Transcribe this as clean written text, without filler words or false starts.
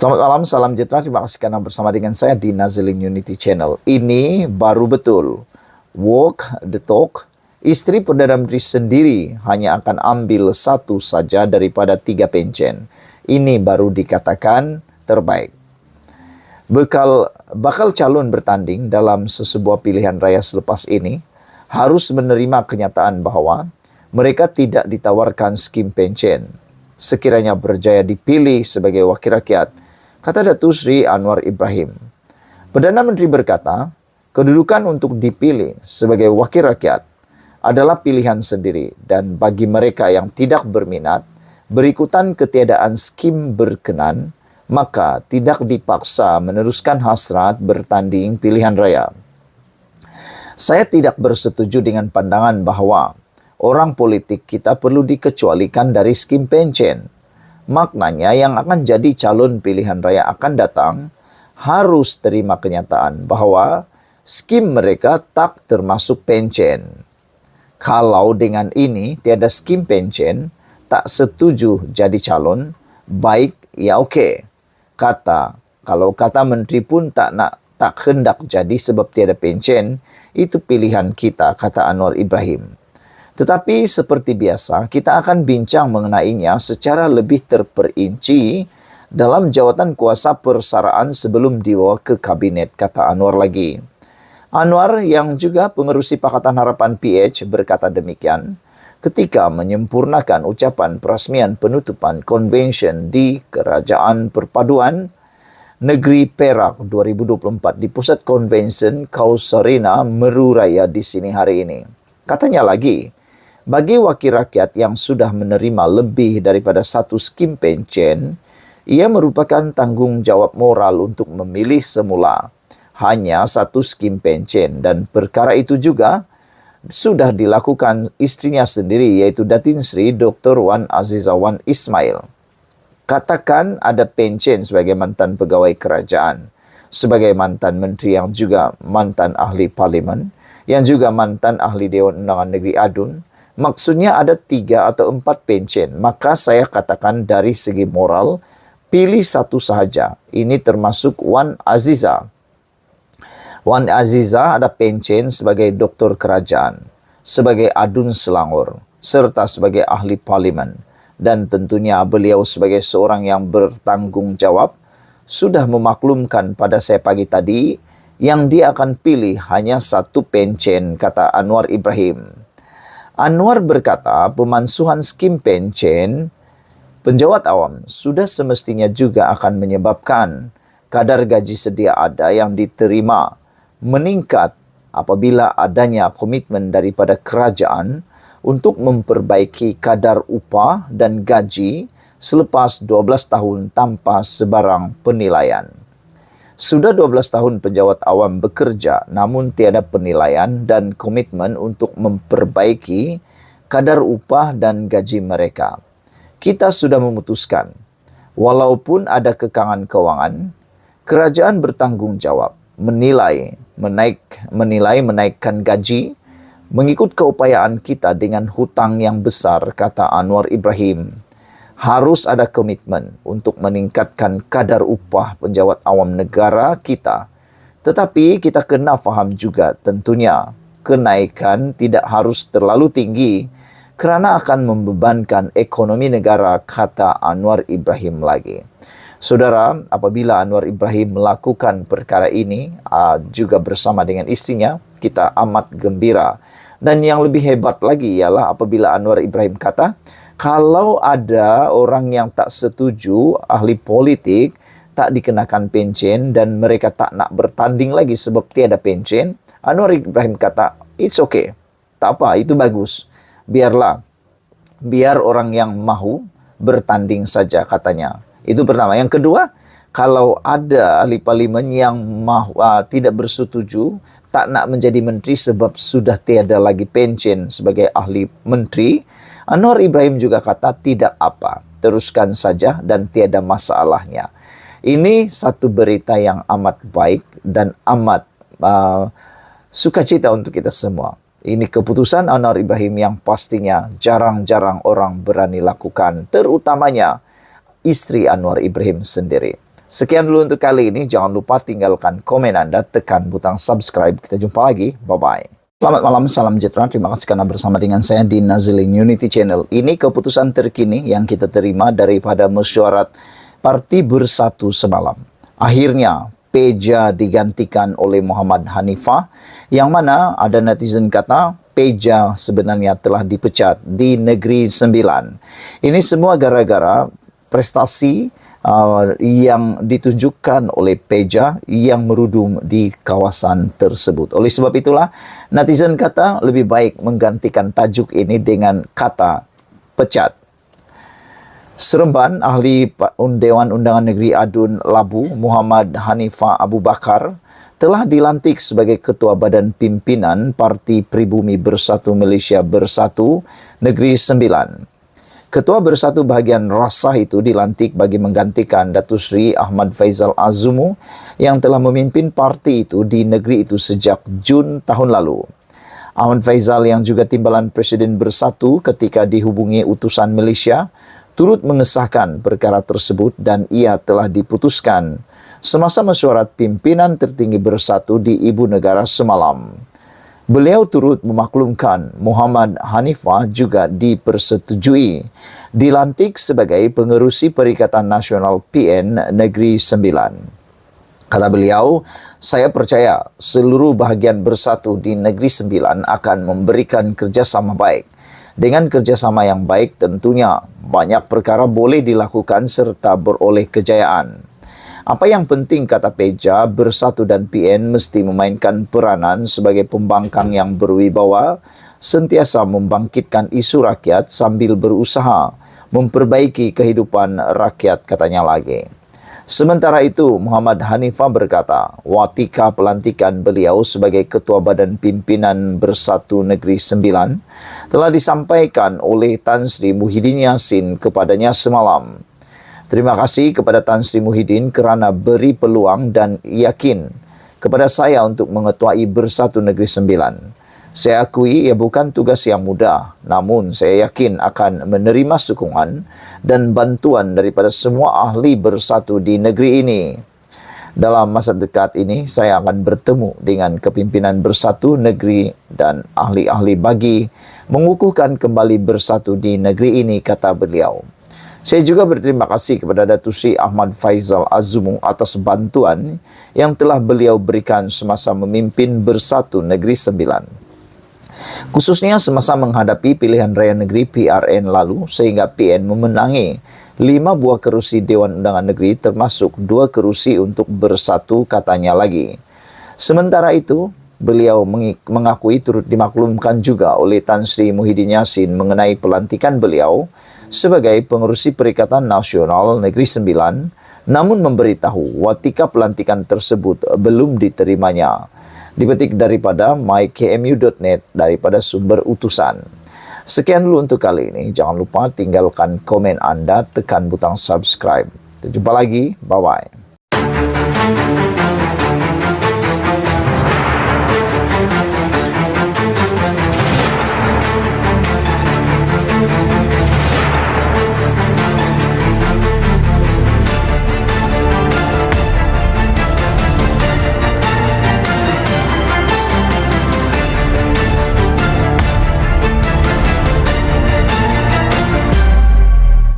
Selamat malam, salam sejahtera. Terima kasih karena bersama dengan saya di Nazilin Unity Channel. Ini baru betul. Walk the talk. Istri Perdana Menteri sendiri hanya akan ambil satu saja daripada 3 pencen. Ini baru dikatakan terbaik. Bakal calon bertanding dalam sesebuah pilihan raya selepas ini harus menerima kenyataan bahwa mereka tidak ditawarkan skim pencen. Sekiranya berjaya dipilih sebagai wakil rakyat, kata Datuk Seri Anwar Ibrahim. Perdana Menteri berkata, kedudukan untuk dipilih sebagai wakil rakyat adalah pilihan sendiri dan bagi mereka yang tidak berminat, berikutan ketiadaan skim berkenan, maka tidak dipaksa meneruskan hasrat bertanding pilihan raya. Saya tidak bersetuju dengan pandangan bahawa orang politik kita perlu dikecualikan dari skim pencen. Maknanya yang akan jadi calon pilihan raya akan datang harus terima kenyataan bahawa skim mereka tak termasuk pencen. Kalau dengan ini tiada skim pencen, tak setuju jadi calon, baik ya okey. Kalau kata menteri pun tak hendak jadi sebab tiada pencen, itu pilihan kita, kata Anwar Ibrahim. Tetapi seperti biasa, kita akan bincang mengenainya secara lebih terperinci dalam jawatan kuasa persaraan sebelum dibawa ke kabinet, kata Anwar lagi. Anwar yang juga pengerusi Pakatan Harapan PH berkata demikian ketika menyempurnakan ucapan perasmian penutupan konvensyen di Kerajaan Perpaduan Negeri Perak 2024 di Pusat Konvensyen Kausarina Meru Raya di sini hari ini. Katanya lagi, bagi wakil rakyat yang sudah menerima lebih daripada satu skim pencen, ia merupakan tanggungjawab moral untuk memilih semula hanya satu skim pencen dan perkara itu juga sudah dilakukan istrinya sendiri iaitu Datin Sri Dr. Wan Azizah Wan Ismail. Katakan ada pencen sebagai mantan pegawai kerajaan, sebagai mantan menteri yang juga mantan ahli parlimen, yang juga mantan ahli Dewan Undangan Negeri Adun. Maksudnya ada 3 atau 4 pencen. Maka saya katakan dari segi moral, pilih satu sahaja. Ini termasuk Wan Azizah. Wan Azizah ada pencen sebagai doktor kerajaan, sebagai Adun Selangor, serta sebagai ahli parlimen. Dan tentunya beliau sebagai seorang yang bertanggungjawab sudah memaklumkan pada saya pagi tadi yang dia akan pilih hanya satu pencen, kata Anwar Ibrahim. Anwar berkata pemansuhan skim pencen penjawat awam sudah semestinya juga akan menyebabkan kadar gaji sedia ada yang diterima meningkat apabila adanya komitmen daripada kerajaan untuk memperbaiki kadar upah dan gaji selepas 12 tahun tanpa sebarang penilaian. Sudah 12 tahun penjawat awam bekerja namun tiada penilaian dan komitmen untuk memperbaiki kadar upah dan gaji mereka. Kita sudah memutuskan, walaupun ada kekangan kewangan, kerajaan bertanggungjawab menilai menaikkan gaji mengikut keupayaan kita dengan hutang yang besar, kata Anwar Ibrahim. Harus ada komitmen untuk meningkatkan kadar upah penjawat awam negara kita. Tetapi kita kena faham juga tentunya kenaikan tidak harus terlalu tinggi kerana akan membebankan ekonomi negara, kata Anwar Ibrahim lagi. Saudara, apabila Anwar Ibrahim melakukan perkara ini juga bersama dengan istrinya, kita amat gembira. Dan yang lebih hebat lagi ialah apabila Anwar Ibrahim kata, kalau ada orang yang tak setuju, ahli politik, tak dikenakan pencen dan mereka tak nak bertanding lagi sebab tiada pencen, Anwar Ibrahim kata, it's okay. Tak apa, itu bagus. Biar orang yang mahu bertanding saja, katanya. Itu pertama. Yang kedua, kalau ada ahli parlimen yang tidak bersetuju, tak nak menjadi menteri sebab sudah tiada lagi pencen sebagai ahli menteri, Anwar Ibrahim juga kata tidak apa, teruskan saja dan tiada masalahnya. Ini satu berita yang amat baik dan amat sukacita untuk kita semua. Ini keputusan Anwar Ibrahim yang pastinya jarang-jarang orang berani lakukan, terutamanya istri Anwar Ibrahim sendiri. Sekian dulu untuk kali ini. Jangan lupa tinggalkan komen Anda, tekan butang subscribe. Kita jumpa lagi. Bye-bye. Selamat malam, salam sejahtera. Terima kasih karena bersama dengan saya di Nazilin Unity Channel. Ini keputusan terkini yang kita terima daripada mesyuarat Parti Bersatu semalam. Akhirnya, Peja digantikan oleh Muhammad Hanifah, yang mana ada netizen kata Peja sebenarnya telah dipecat di Negeri Sembilan. Ini semua gara-gara prestasi yang ditunjukkan oleh Peja yang merudum di kawasan tersebut. Oleh sebab itulah, netizen kata lebih baik menggantikan tajuk ini dengan kata pecat. Seremban ahli Dewan Undangan Negeri Adun Labu, Muhammad Hanifah Abu Bakar, telah dilantik sebagai Ketua Badan Pimpinan Parti Pribumi Bersatu Malaysia Bersatu Negeri Sembilan. Ketua Bersatu bahagian Rasah itu dilantik bagi menggantikan Datuk Seri Ahmad Faizal Azumu yang telah memimpin parti itu di negeri itu sejak Jun tahun lalu. Ahmad Faizal yang juga timbalan Presiden Bersatu ketika dihubungi utusan Malaysia turut mengesahkan perkara tersebut dan ia telah diputuskan semasa mesyuarat pimpinan tertinggi Bersatu di Ibu Negara semalam. Beliau turut memaklumkan Muhammad Hanifah juga dipersetujui dilantik sebagai pengerusi Perikatan Nasional PN Negeri Sembilan. Kata beliau, saya percaya seluruh bahagian Bersatu di Negeri Sembilan akan memberikan kerjasama baik. Dengan kerjasama yang baik tentunya banyak perkara boleh dilakukan serta beroleh kejayaan. Apa yang penting, kata Peja, Bersatu dan PN mesti memainkan peranan sebagai pembangkang yang berwibawa, sentiasa membangkitkan isu rakyat sambil berusaha memperbaiki kehidupan rakyat, katanya lagi. Sementara itu, Muhammad Hanifah berkata, watika pelantikan beliau sebagai Ketua Badan Pimpinan Bersatu Negeri Sembilan telah disampaikan oleh Tan Sri Muhyiddin Yassin kepadanya semalam. Terima kasih kepada Tan Sri Muhyiddin kerana beri peluang dan yakin kepada saya untuk mengetuai Bersatu Negeri Sembilan. Saya akui ia bukan tugas yang mudah, namun saya yakin akan menerima sokongan dan bantuan daripada semua ahli Bersatu di negeri ini. Dalam masa dekat ini, saya akan bertemu dengan kepimpinan Bersatu Negeri dan ahli-ahli bagi mengukuhkan kembali Bersatu di negeri ini, kata beliau. Saya juga berterima kasih kepada Datuk Seri Ahmad Faizal Azumu atas bantuan yang telah beliau berikan semasa memimpin Bersatu Negeri Sembilan. Khususnya semasa menghadapi pilihan raya negeri PRN lalu sehingga PN memenangi 5 buah kerusi Dewan Undangan Negeri termasuk 2 kerusi untuk Bersatu, katanya lagi. Sementara itu, beliau mengakui turut dimaklumkan juga oleh Tan Sri Muhyiddin Yassin mengenai pelantikan beliau sebagai pengerusi Perikatan Nasional Negeri Sembilan, namun memberitahu watika pelantikan tersebut belum diterimanya. Dipetik daripada mykmu.net daripada sumber utusan. Sekian dulu untuk kali ini. Jangan lupa tinggalkan komen Anda, tekan butang subscribe. Kita jumpa lagi. Bye-bye.